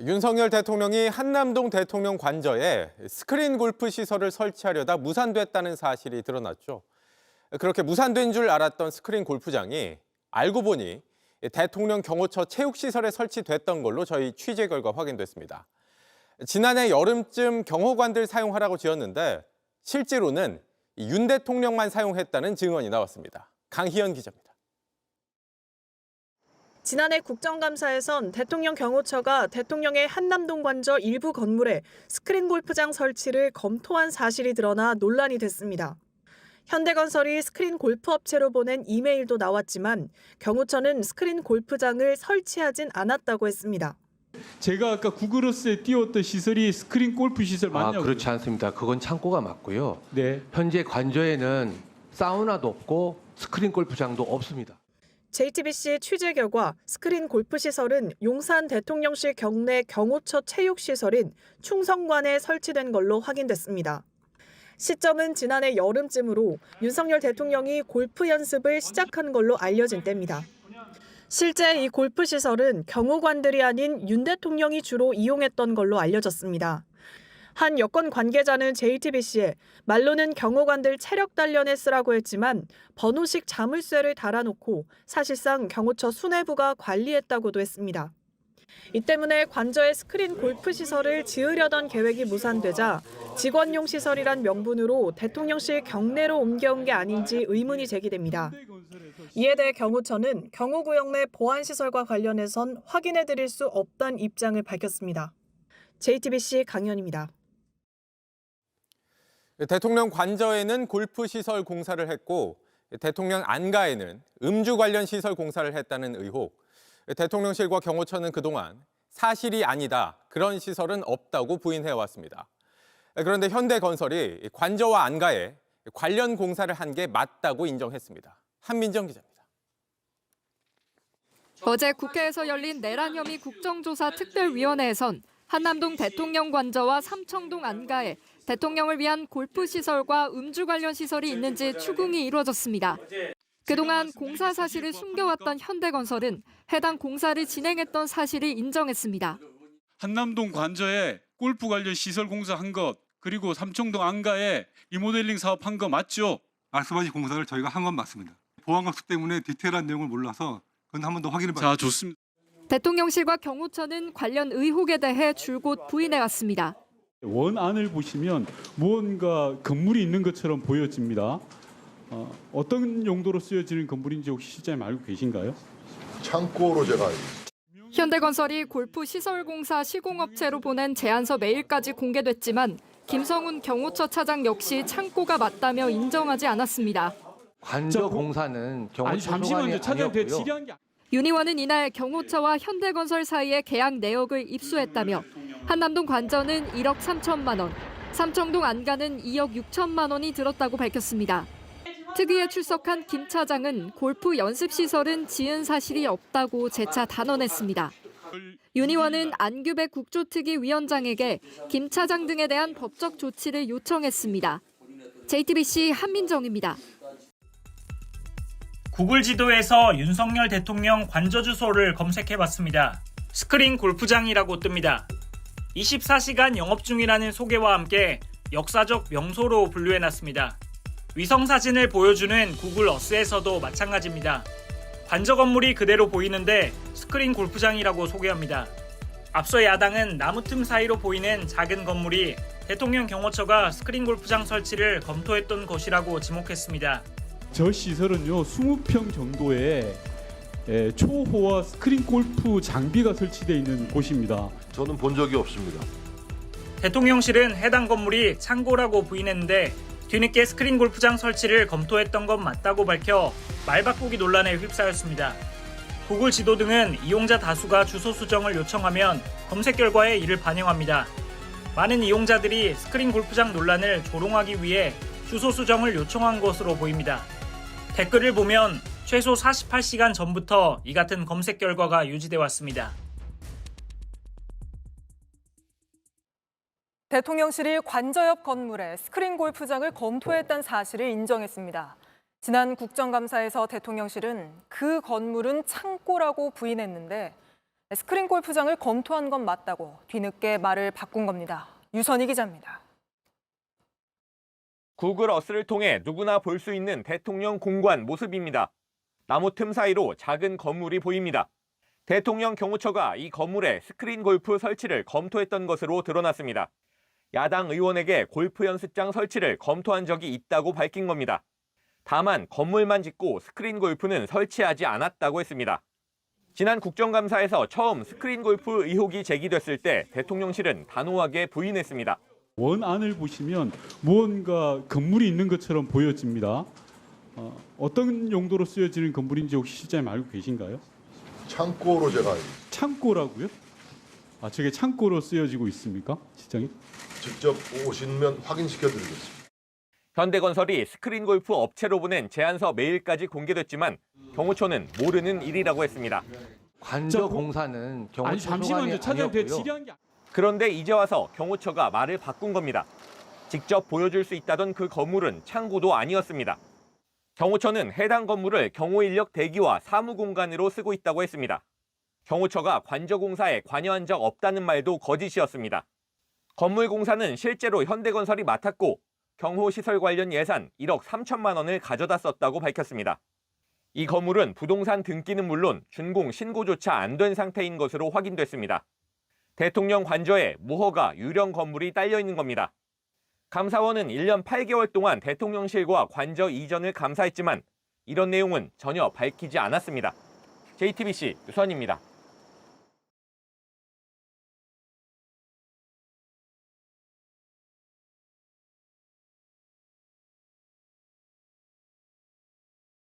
윤석열 대통령이 한남동 대통령 관저에 스크린 골프 시설을 설치하려다 무산됐다는 사실이 드러났죠. 그렇게 무산된 줄 알았던 스크린 골프장이 알고 보니 대통령 경호처 체육시설에 설치됐던 걸로 저희 취재 결과 확인됐습니다. 지난해 여름쯤 경호관들 사용하라고 지었는데 실제로는 윤 대통령만 사용했다는 증언이 나왔습니다. 강희연 기자입니다. 지난해 국정감사에선 대통령 경호처가 대통령의 한남동 관저 일부 건물에 스크린 골프장 설치를 검토한 사실이 드러나 논란이 됐습니다. 현대건설이 스크린 골프 업체로 보낸 이메일도 나왔지만 경호처는 스크린 골프장을 설치하진 않았다고 했습니다. 제가 아까 구글어스에 띄웠던 시설이 스크린 골프 시설 맞냐고요? 그렇지 않습니다. 그건 창고가 맞고요. 네. 현재 관저에는 사우나도 없고 스크린 골프장도 없습니다. JTBC 취재 결과 스크린 골프 시설은 용산 대통령실 경내 경호처 체육시설인 충성관에 설치된 걸로 확인됐습니다. 시점은 지난해 여름쯤으로 윤석열 대통령이 골프 연습을 시작한 걸로 알려진 때입니다. 실제 이 골프 시설은 경호관들이 아닌 윤 대통령이 주로 이용했던 걸로 알려졌습니다. 한 여권 관계자는 JTBC에 말로는 경호관들 체력 단련에 쓰라고 했지만 번호식 자물쇠를 달아놓고 사실상 경호처 수뇌부가 관리했다고도 했습니다. 이 때문에 관저에 스크린 골프 시설을 지으려던 계획이 무산되자 직원용 시설이란 명분으로 대통령실 경내로 옮겨온 게 아닌지 의문이 제기됩니다. 이에 대해 경호처는 경호구역 내 보안시설과 관련해선 확인해드릴 수 없다는 입장을 밝혔습니다. JTBC 강연입니다. 대통령 관저에는 골프 시설 공사를 했고 대통령 안가에는 음주 관련 시설 공사를 했다는 의혹. 대통령실과 경호처는 그동안 사실이 아니다, 그런 시설은 없다고 부인해왔습니다. 그런데 현대건설이 관저와 안가에 관련 공사를 한 게 맞다고 인정했습니다. 한민정 기자입니다. 어제 국회에서 열린 내란 혐의 국정조사 특별위원회에선 한남동 대통령 관저와 삼청동 안가에 대통령을 위한 골프 시설과 음주 관련 시설이 있는지 추궁이 이루어졌습니다. 그동안 공사 사실을 숨겨왔던 현대건설은 해당 공사를 진행했던 사실을 인정했습니다. 한남동 관저에 골프 관련 시설 공사한 것, 그리고 삼청동 안가에 리모델링 사업한 거 맞죠? 말씀하신 공사를 저희가 한 건 맞습니다. 보안각수 때문에 디테일한 내용을 몰라서 그건 한 번 더 확인해 봐야. 자, 좋습니다. 대통령실과 경호처는 관련 의혹에 대해 줄곧 부인해왔습니다. 원안을 보시면 무언가 건물이 있는 것처럼 보여집니다. 어떤 용도로 쓰여지는 건물인지 혹시 실장님 알고 계신가요? 창고로 제가 현대건설이 골프 시설 공사 시공업체로 보낸 제안서 메일까지 공개됐지만 김성훈 경호처 차장 역시 창고가 맞다며 인정하지 않았습니다. 관저 공사는 경호처 잠시만요. 차장 대 아니었고요. 질의한 게 윤 의원은 이날 경호처와 현대건설 사이의 계약 내역을 입수했다며 한남동 관저는 1억 3천만 원, 삼청동 안가는 2억 6천만 원이 들었다고 밝혔습니다. 특위에 출석한 김 차장은 골프 연습시설은 지은 사실이 없다고 재차 단언했습니다. 윤 의원은 안규백 국조특위 위원장에게 김 차장 등에 대한 법적 조치를 요청했습니다. JTBC 한민정입니다. 구글 지도에서 윤석열 대통령 관저 주소를 검색해봤습니다. 스크린 골프장이라고 뜹니다. 24시간 영업 중이라는 소개와 함께 역사적 명소로 분류해놨습니다. 위성사진을 보여주는 구글 어스에서도 마찬가지입니다. 관저 건물이 그대로 보이는데 스크린 골프장이라고 소개합니다. 앞서 야당은 나무 틈 사이로 보이는 작은 건물이 대통령 경호처가 스크린 골프장 설치를 검토했던 것이라고 지목했습니다. 저 시설은요 20평 정도의 초호화 스크린 골프 장비가 설치되어 있는 곳입니다. 저는 본 적이 없습니다. 대통령실은 해당 건물이 창고라고 부인했는데 뒤늦게 스크린 골프장 설치를 검토했던 건 맞다고 밝혀 말 바꾸기 논란에 휩싸였습니다. 구글 지도 등은 이용자 다수가 주소 수정을 요청하면 검색 결과에 이를 반영합니다. 많은 이용자들이 스크린 골프장 논란을 조롱하기 위해 주소 수정을 요청한 것으로 보입니다. 댓글을 보면 최소 48시간 전부터 이 같은 검색 결과가 유지돼 왔습니다. 대통령실이 관저 옆 건물에 스크린 골프장을 검토했다는 사실을 인정했습니다. 지난 국정감사에서 대통령실은 그 건물은 창고라고 부인했는데 스크린 골프장을 검토한 건 맞다고 뒤늦게 말을 바꾼 겁니다. 유선희 기자입니다. 구글 어스를 통해 누구나 볼 수 있는 대통령 공관 모습입니다. 나무 틈 사이로 작은 건물이 보입니다. 대통령 경호처가 이 건물에 스크린 골프 설치를 검토했던 것으로 드러났습니다. 야당 의원에게 골프 연습장 설치를 검토한 적이 있다고 밝힌 겁니다. 다만 건물만 짓고 스크린 골프는 설치하지 않았다고 했습니다. 지난 국정감사에서 처음 스크린 골프 의혹이 제기됐을 때 대통령실은 단호하게 부인했습니다. 원안을 보시면 무언가 건물이 있는 것처럼 보여집니다. 어떤 용도로 쓰여지는 건물인지 혹시 실장님 알고 계신가요? 창고로 제가 창고라고요? 저게 창고로 쓰여지고 있습니까, 실장님? 직접 오시면 확인시켜 드리겠습니다. 현대건설이 스크린 골프 업체로 보낸 제안서 메일까지 공개됐지만 경호처는 모르는 일이라고 했습니다. 관저 공사는 경호처 잠시만요, 차장님, 아니었고요. 질의한 게 그런데 이제 와서 경호처가 말을 바꾼 겁니다. 직접 보여줄 수 있다던 그 건물은 창고도 아니었습니다. 경호처는 해당 건물을 경호인력 대기와 사무공간으로 쓰고 있다고 했습니다. 경호처가 관저공사에 관여한 적 없다는 말도 거짓이었습니다. 건물 공사는 실제로 현대건설이 맡았고 경호시설 관련 예산 1억 3천만 원을 가져다 썼다고 밝혔습니다. 이 건물은 부동산 등기는 물론 준공 신고조차 안 된 상태인 것으로 확인됐습니다. 대통령 관저에 무허가 유령 건물이 딸려 있는 겁니다. 감사원은 1년 8개월 동안 대통령실과 관저 이전을 감사했지만 이런 내용은 전혀 밝히지 않았습니다. JTBC 유선입니다.